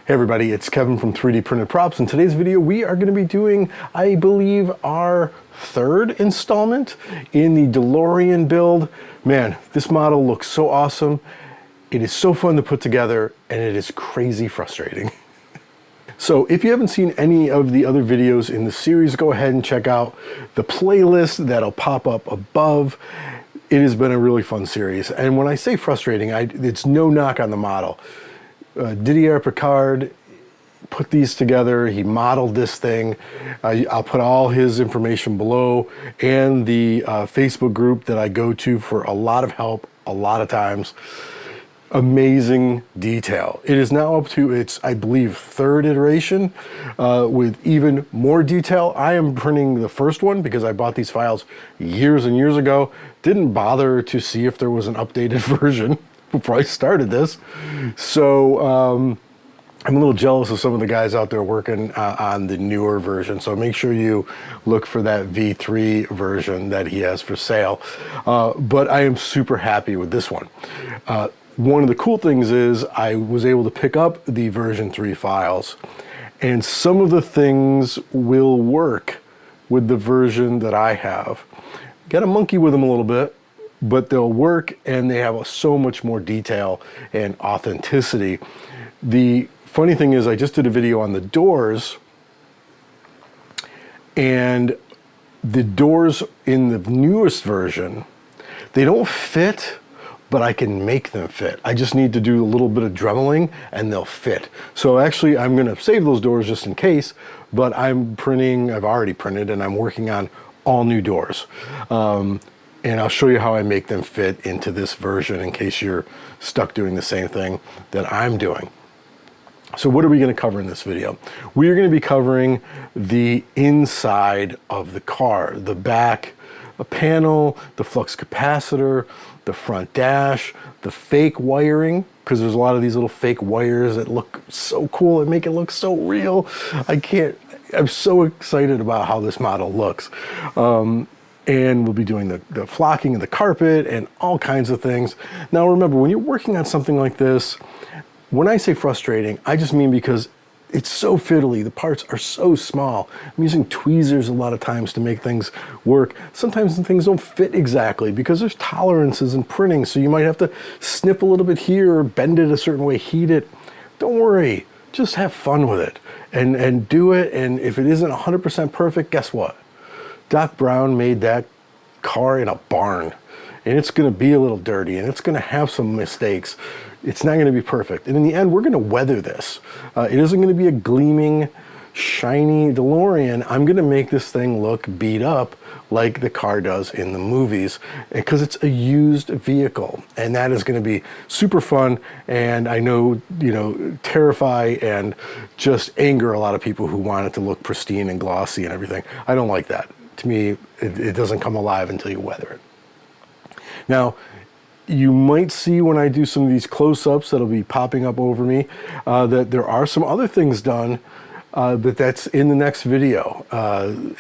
Hey everybody, it's Kevin from 3D Printed Props. In today's video, we are going to be doing, I believe, our third installment in the DeLorean build. Man, this model looks so awesome. It is so fun to put together, and it is crazy frustrating. So if you haven't seen any of the other videos in the series, go ahead and check out the playlist that'll pop up above. It has been a really fun series. And when I say frustrating, it's no knock on the model. Didier Picard put these together. He modeled this thing. I'll put all his information below, and the Facebook group that I go to for a lot of help a lot of times. Amazing detail. It is now up to its, I believe, third iteration with even more detail. I am printing the first one because I bought these files years and years ago. Didn't bother to see if there was an updated version before I started this. So I'm a little jealous of some of the guys out there working on the newer version. So make sure you look for that V3 version that he has for sale. But I am super happy with this one. One of the cool things is I was able to pick up the version 3 files, and some of the things will work with the version that I have. Got to monkey with them a little bit, but they'll work, and they have so much more detail and authenticity. The funny thing is I just did a video on the doors, and the doors in the newest version, they don't fit, but I can make them fit. I just need to do a little bit of dremeling and they'll fit. So actually I'm gonna save those doors just in case, but I've already printed, and I'm working on all new doors. And I'll show you how I make them fit into this version in case you're stuck doing the same thing that I'm doing. So what are we going to cover in this video? We are going to be covering the inside of the car, the back panel, the flux capacitor, the front dash, the fake wiring, because there's a lot of these little fake wires that look so cool and make it look so real. I'm so excited about how this model looks. And we'll be doing the flocking of the carpet and all kinds of things. Now remember, when you're working on something like this, when I say frustrating, I just mean because it's so fiddly. The parts are so small. I'm using tweezers a lot of times to make things work. Sometimes things don't fit exactly because there's tolerances in printing, so you might have to snip a little bit here or bend it a certain way, heat it. Don't worry, just have fun with it and do it. And if it isn't 100% perfect, guess what? Doc Brown made that car in a barn, and it's going to be a little dirty, and it's going to have some mistakes. It's not going to be perfect. And in the end, we're going to weather this. It isn't going to be a gleaming, shiny DeLorean. I'm going to make this thing look beat up like the car does in the movies, because it's a used vehicle, and that is going to be super fun. And I know, terrify and just anger a lot of people who want it to look pristine and glossy and everything. I don't like that. To me, it doesn't come alive until you weather it. Now, you might see when I do some of these close-ups that'll be popping up over me that there are some other things done, but that's in the next video.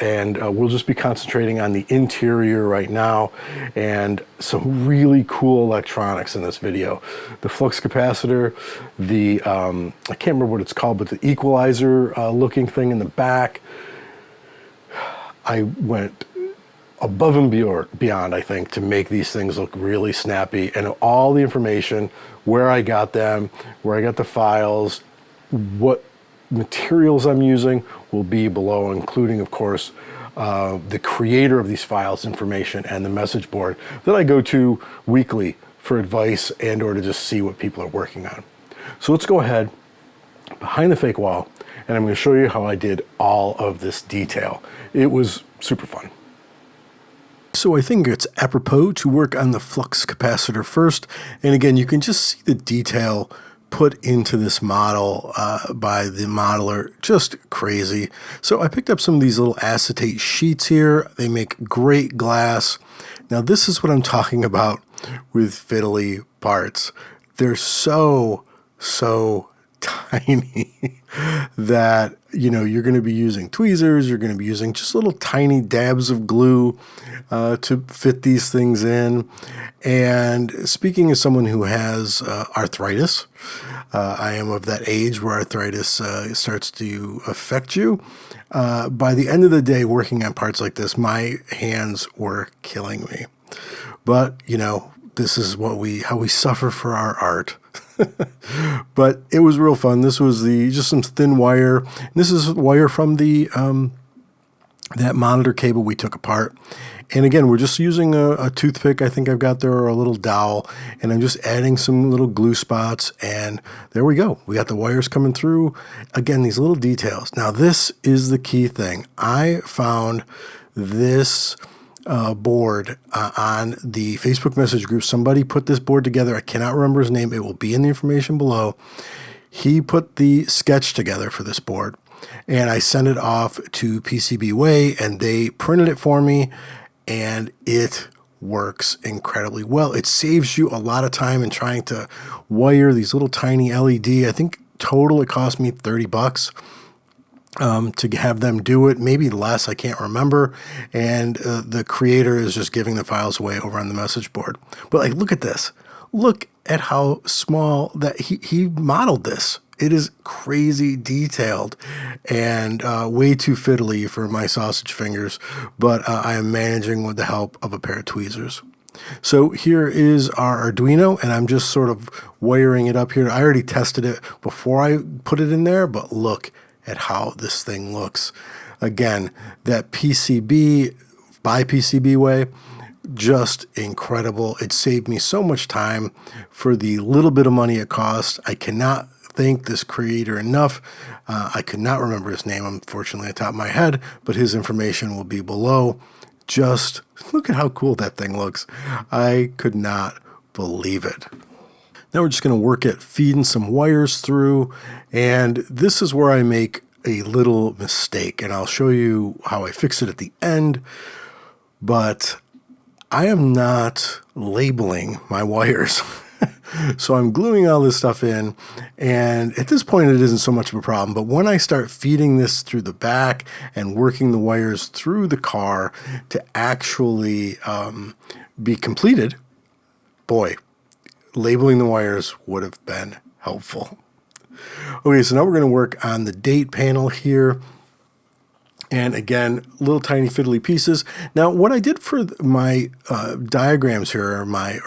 And we'll just be concentrating on the interior right now, and some really cool electronics in this video. The flux capacitor, the, I can't remember what it's called, but the equalizer looking thing in the back. I went above and beyond, I think, to make these things look really snappy, and all the information, where I got them, where I got the files, what materials I'm using will be below, including, of course, the creator of these files information and the message board that I go to weekly for advice and or to just see what people are working on. So let's go ahead behind the fake wall, and I'm going to show you how I did all of this detail. It was super fun. So I think it's apropos to work on the flux capacitor first. And again, you can just see the detail put into this model by the modeler, just crazy. So I picked up some of these little acetate sheets here. They make great glass. Now this is what I'm talking about with fiddly parts. They're so tiny that, you know, you're going to be using tweezers, you're going to be using just little tiny dabs of glue to fit these things in. And speaking as someone who has arthritis, I am of that age where arthritis starts to affect you. By the end of the day, working on parts like this, my hands were killing me. But, you know, this is how we suffer for our art. But it was real fun. This was just some thin wire. This is wire from the that monitor cable we took apart. And again, we're just using a toothpick I think I've got there, or a little dowel, and I'm just adding some little glue spots, and there we go. We got the wires coming through. Again, these little details. Now, this is the key thing. I found this board on the Facebook message group. Somebody put this board together. I cannot remember his name. It will be in the information below. He put the sketch together for this board, and I sent it off to PCBWay, and they printed it for me, and it works incredibly well. It saves you a lot of time in trying to wire these little tiny LED. I think total it cost me $30 to have them do it, maybe less, I can't remember. And the creator is just giving the files away over on the message board. But like, look at this. Look at how small that he modeled this. It is crazy detailed and way too fiddly for my sausage fingers, but I am managing with the help of a pair of tweezers. So here is our Arduino, and I'm just sort of wiring it up here. I already tested it before I put it in there, but look at how this thing looks. Again, that PCB by PCBWay, just incredible. It saved me so much time for the little bit of money it cost. I cannot thank this creator enough. I could not remember his name, unfortunately, on top of my head, but his information will be below. Just look at how cool that thing looks. I could not believe it. Now we're just going to work at feeding some wires through, and this is where I make a little mistake, and I'll show you how I fix it at the end. But I am not labeling my wires. So I'm gluing all this stuff in, and at this point it isn't so much of a problem, but when I start feeding this through the back and working the wires through the car to actually be completed, boy, labeling the wires would have been helpful. Okay, so now we're going to work on the date panel here. And again, little tiny fiddly pieces. Now, what I did for my diagrams here, or my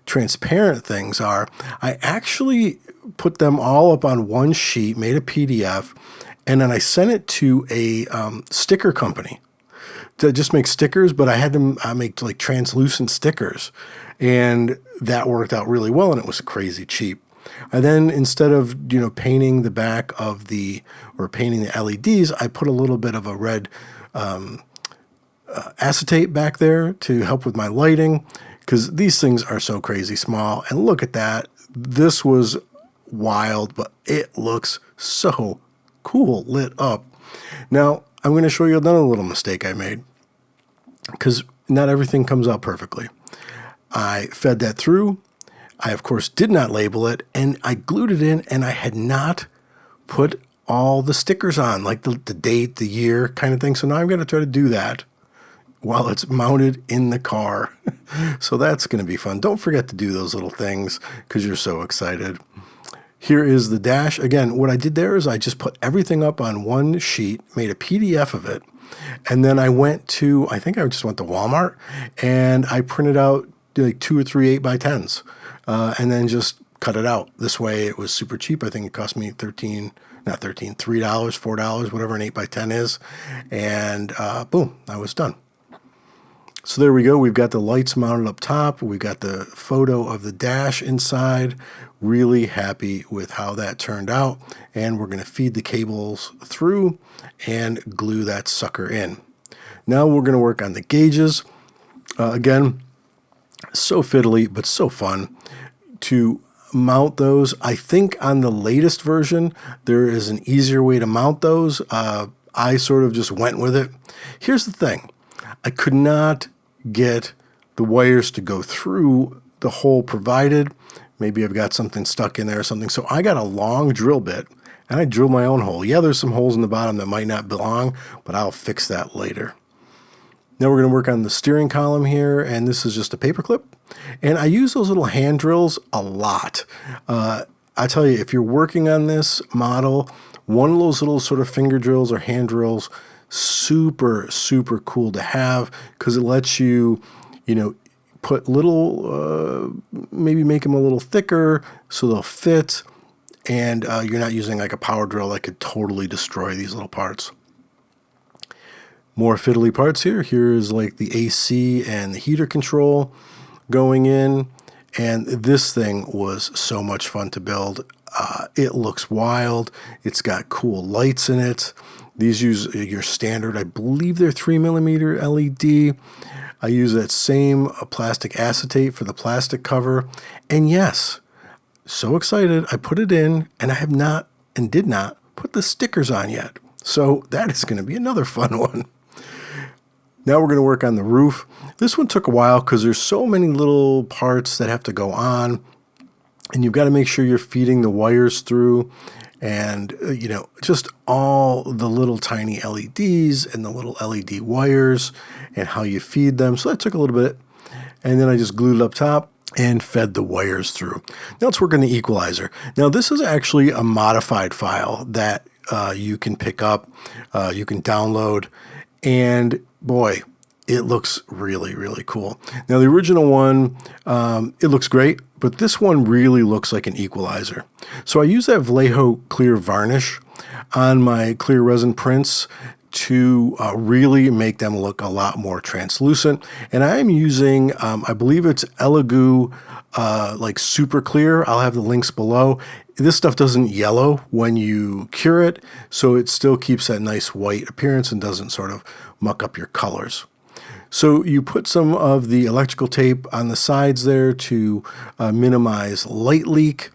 transparent things, are I actually put them all up on one sheet, made a PDF, and then I sent it to a sticker company to just make stickers, but I had them make like translucent stickers, and that worked out really well, and it was crazy cheap. I then, instead of painting the back of painting the LEDs, I put a little bit of a red acetate back there to help with my lighting, because these things are so crazy small. And look at that. This was wild, but it looks so cool lit up. Now, I'm going to show you another little mistake I made, because not everything comes out perfectly. I fed that through. I, of course, did not label it, and I glued it in, and I had not put all the stickers on, like the date, the year kind of thing. So now I'm going to try to do that while it's mounted in the car. So that's going to be fun. Don't forget to do those little things because you're so excited. Here is the dash. Again, what I did there is I just put everything up on one sheet, made a PDF of it, and then I think I just went to Walmart, and I printed out like 2 or 3 8x10s. And then just cut it out. This way it was super cheap. I think it cost me $3, $4, whatever an 8x10 is. And boom, I was done. So there we go. We've got the lights mounted up top. We've got the photo of the dash inside. Really happy with how that turned out. And we're going to feed the cables through and glue that sucker in. Now we're going to work on the gauges. Again, so fiddly, but so fun to mount those. I think on the latest version, there is an easier way to mount those. I sort of just went with it. Here's the thing. I could not get the wires to go through the hole provided Maybe I've got something stuck in there or something. So I got a long drill bit and I drilled my own hole. Yeah, there's some holes in the bottom that might not belong, but I'll fix that later. Now we're going to work on the steering column here, and this is just a paper clip. And I use those little hand drills a lot. I tell you, if you're working on this model, one of those little sort of finger drills or hand drills, super, super cool to have because it lets you, put little, maybe make them a little thicker so they'll fit, and you're not using like a power drill that could totally destroy these little parts. More fiddly parts here. Here's like the AC and the heater control going in. And this thing was so much fun to build. It looks wild. It's got cool lights in it. These use your standard, I believe they're 3mm LED. I use that same plastic acetate for the plastic cover. And yes, so excited. I put it in and I have not and did not put the stickers on yet. So that is going to be another fun one. Now we're going to work on the roof. This one took a while because there's so many little parts that have to go on, and you've got to make sure you're feeding the wires through, and just all the little tiny LEDs and the little LED wires and how you feed them. So that took a little bit, and then I just glued it up top and fed the wires through. Now let's work on the equalizer. Now this is actually a modified file that you can pick up, you can download, and boy, it looks really, really cool. Now, the original one, it looks great, but this one really looks like an equalizer. So I use that Vallejo clear varnish on my clear resin prints to really make them look a lot more translucent. And I am using, I believe it's Elegoo like super clear. I'll have the links below. This stuff doesn't yellow when you cure it, so it still keeps that nice white appearance and doesn't sort of muck up your colors. So you put some of the electrical tape on the sides there to minimize light leak,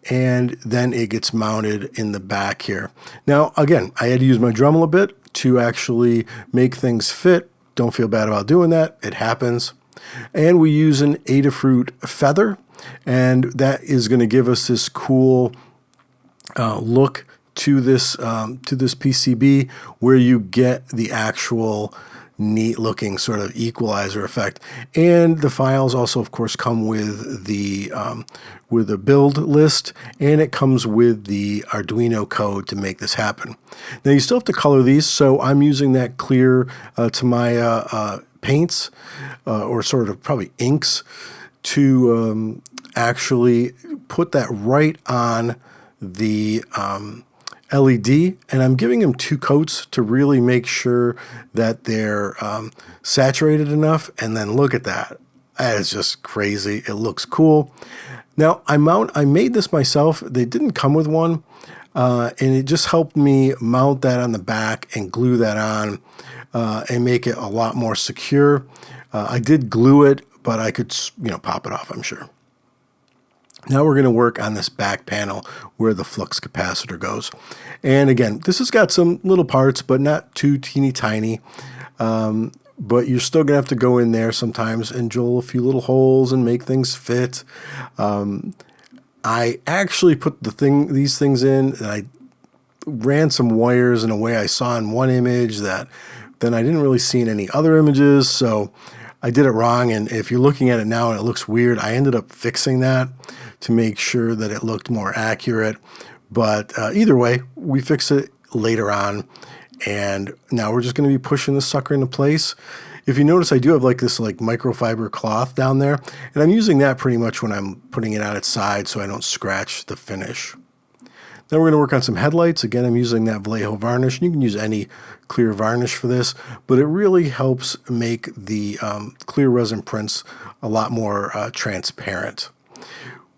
and then it gets mounted in the back here. Now, again, I had to use my Dremel a bit to actually make things fit. Don't feel bad about doing that. It happens. And we use an Adafruit feather, and that is going to give us this cool look to this PCB where you get the actual neat looking sort of equalizer effect. And the files also, of course, come with a build list, and it comes with the Arduino code to make this happen. Now you still have to color these, so I'm using that clear Tamiya paints or sort of probably inks to actually put that right on the LED, and I'm giving them 2 coats to really make sure that they're saturated enough. And then look at that. That is just crazy. It looks cool. Now I made this myself. They didn't come with one, and it just helped me mount that on the back and glue that on and make it a lot more secure. I did glue it, but I could pop it off, I'm sure. Now we're going to work on this back panel where the flux capacitor goes. And again, this has got some little parts, but not too teeny tiny. But you're still going to have to go in there sometimes and drill a few little holes and make things fit. I actually put these things in, and I ran some wires in a way I saw in one image that then I didn't really see in any other images. So I did it wrong, and if you're looking at it now and it looks weird, I ended up fixing that to make sure that it looked more accurate. But either way, we fix it later on, and now we're just going to be pushing this sucker into place. If you notice, I do have this microfiber cloth down there, and I'm using that pretty much when I'm putting it on its side so I don't scratch the finish. Now we're going to work on some headlights. Again, I'm using that Vallejo varnish. You can use any clear varnish for this, but it really helps make the clear resin prints a lot more transparent.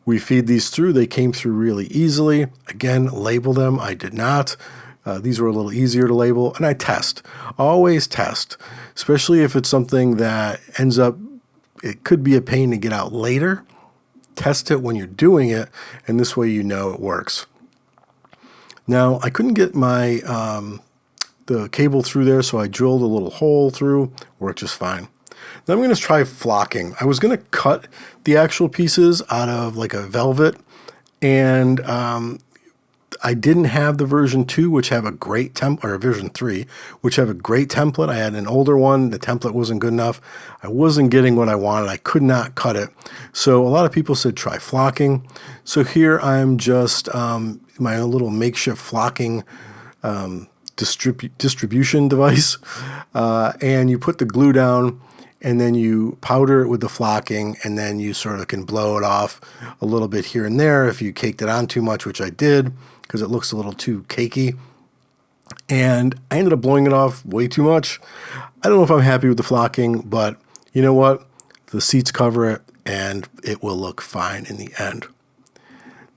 We feed these through. They came through really easily. Again, label them. I did not. These were a little easier to label, and I test. Always test, especially if it's something that ends up, it could be a pain to get out later. Test it when you're doing it, and this way you know it works. Now, I couldn't get my the cable through there, so I drilled a little hole through. Worked just fine. Now I'm going to try flocking. I was going to cut the actual pieces out of like a velvet, and I didn't have the version 2, which have a great template, or version 3, which have a great template. I had an older one. The template wasn't good enough. I wasn't getting what I wanted. I could not cut it. So a lot of people said try flocking. So here I'm just my own little makeshift flocking distribution device. And you put the glue down, and then you powder it with the flocking, and then you sort of can blow it off a little bit here and there if you caked it on too much, which I did, because it looks a little too cakey. And I ended up blowing it off way too much. I don't know if I'm happy with the flocking, but you know what? The seats cover it, and it will look fine in the end.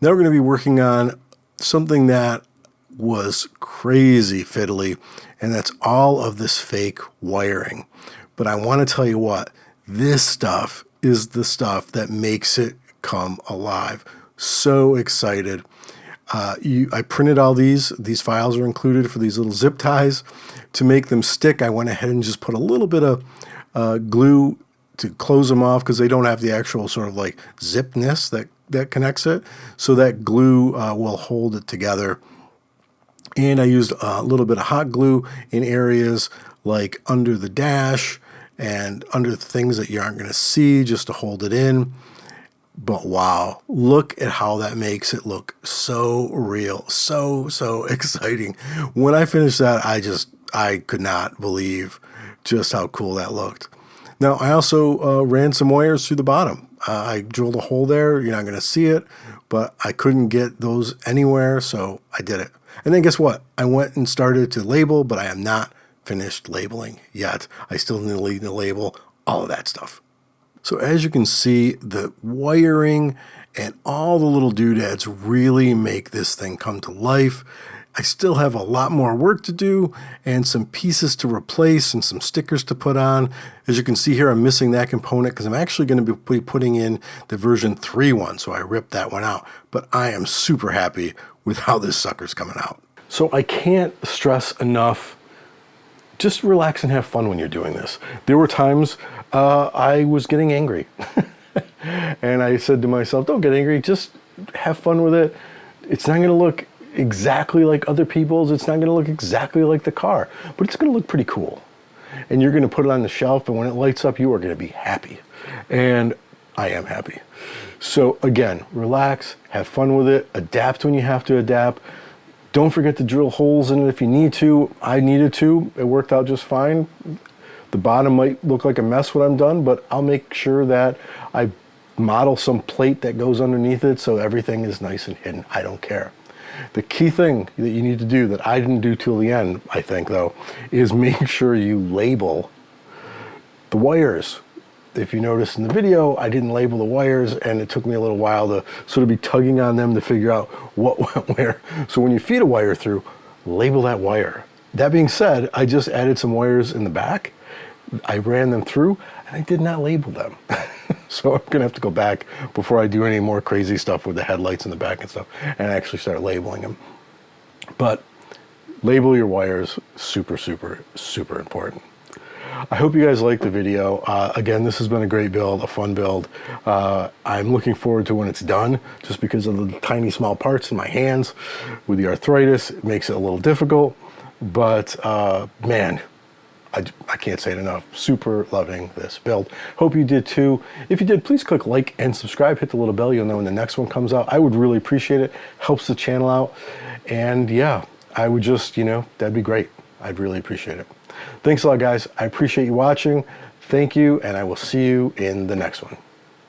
Now we're going to be working on something that was crazy fiddly, and that's all of this fake wiring. But I want to tell you what, this stuff is the stuff that makes it come alive. So excited. I printed all these files are included for these little zip ties. To make them stick, I went ahead and just put a little bit of glue to close them off, because they don't have the actual sort of like zipness that connects it. So that glue will hold it together. And I used a little bit of hot glue in areas like under the dash and under the things that you aren't going to see, just to hold it in. But wow, look at how that makes it look so real, so exciting. When I finished that, I could not believe just how cool that looked. Now, I also ran some wires through the bottom. I drilled a hole there. You're not going to see it, but I couldn't get those anywhere, so I did it. And then guess what? I went and started to label, but I am not finished labeling yet. I still need to label all of that stuff. So as you can see, the wiring and all the little doodads really make this thing come to life. I still have a lot more work to do and some pieces to replace and some stickers to put on. As you can see here, I'm missing that component because I'm actually going to be putting in the version 3 one, so I ripped that one out. But I am super happy with how this sucker's coming out. So I can't stress enough, just relax and have fun when you're doing this. There were times I was getting angry. And I said to myself, don't get angry, just have fun with it. It's not going to look exactly like other people's. It's not going to look exactly like the car, but it's going to look pretty cool. And you're going to put it on the shelf, and when it lights up, you are going to be happy. And I am happy. So again, relax, have fun with it, adapt when you have to adapt. Don't forget to drill holes in it if you need to. I needed to. It worked out just fine. The bottom might look like a mess when I'm done, but I'll make sure that I model some plate that goes underneath it so everything is nice and hidden. I don't care. The key thing that you need to do that I didn't do till the end, I think though, is make sure you label the wires. If you notice in the video, I didn't label the wires, and it took me a little while to sort of be tugging on them to figure out what went where. So when you feed a wire through, label that wire. That being said, I just added some wires in the back. I ran them through, and I did not label them. So I'm gonna have to go back before I do any more crazy stuff with the headlights in the back and stuff, and actually start labeling them. But label your wires, super important. I hope you guys liked the video. Again, this has been a great build, a fun build. I'm looking forward to when it's done, just because of the tiny small parts in my hands. With the arthritis, it makes it a little difficult, but man, I can't say it enough. Super loving this build. Hope you did too. If you did, please click like and subscribe. Hit the little bell. You'll know when the next one comes out. I would really appreciate it. Helps the channel out. And yeah, I would just, that'd be great. I'd really appreciate it. Thanks a lot, guys. I appreciate you watching. Thank you, and I will see you in the next one.